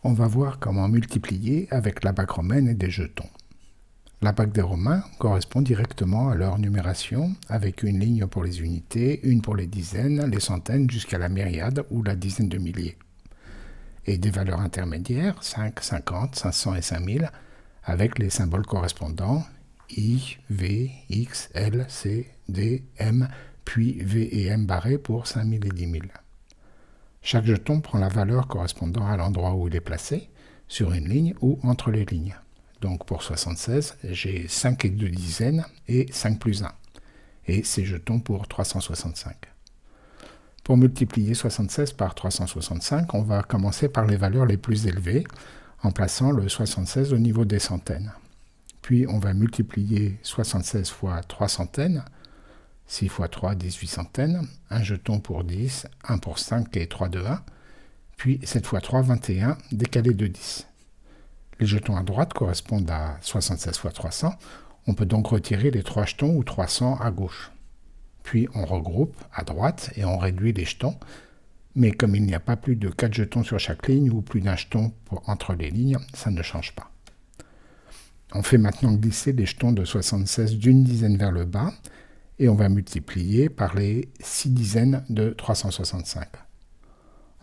On va voir comment multiplier avec la bague romaine et des jetons. La bague des Romains correspond directement à leur numération, avec une ligne pour les unités, une pour les dizaines, les centaines jusqu'à la myriade ou la dizaine de milliers. Et des valeurs intermédiaires, 5, 50, 500 et 5000, avec les symboles correspondants I, V, X, L, C, D, M, puis V et M barrés pour 5000 et 10 000. Chaque jeton prend la valeur correspondant à l'endroit où il est placé, sur une ligne ou entre les lignes. Donc pour 76, j'ai 5 et 2 dizaines et 5 plus 1. Et ces jetons pour 365. Pour multiplier 76 par 365, on va commencer par les valeurs les plus élevées, en plaçant le 76 au niveau des centaines. Puis on va multiplier 76 fois 3 centaines, 6 fois 3, 18 centaines, un jeton pour 10, 1 pour 5 et 3 de 1, puis 7 fois 3, 21, décalé de 10. Les jetons à droite correspondent à 76 fois 300, on peut donc retirer les 3 jetons ou 300 à gauche. Puis on regroupe à droite et on réduit les jetons, mais comme il n'y a pas plus de 4 jetons sur chaque ligne ou plus d'un jeton entre les lignes, ça ne change pas. On fait maintenant glisser les jetons de 76 d'une dizaine vers le bas, et on va multiplier par les 6 dizaines de 365.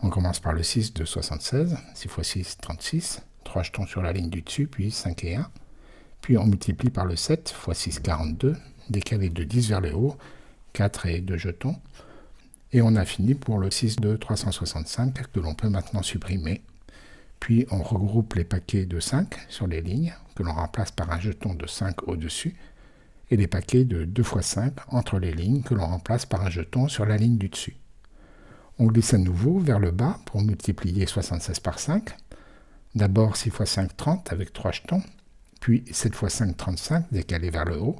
On commence par le 6 de 76, 6 x 6, 36, 3 jetons sur la ligne du dessus, puis 5 et 1. Puis on multiplie par le 7 x 6, 42, décalé de 10 vers le haut, 4 et 2 jetons. Et on a fini pour le 6 de 365, que l'on peut maintenant supprimer. Puis on regroupe les paquets de 5 sur les lignes, que l'on remplace par un jeton de 5 au-dessus, et les paquets de 2 x 5 entre les lignes, que l'on remplace par un jeton sur la ligne du dessus. On glisse à nouveau vers le bas pour multiplier 76 par 5. D'abord 6 x 5, 30 avec 3 jetons, puis 7 x 5, 35 décalé vers le haut,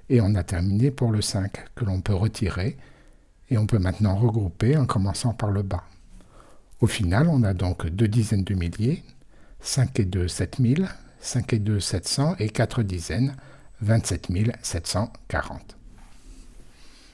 et on a terminé pour le 5, que l'on peut retirer, et on peut maintenant regrouper en commençant par le bas. Au final, on a donc 2 dizaines de milliers, 5 et 2, 7000, 5 et 2, 700 et 4 dizaines, 27 740.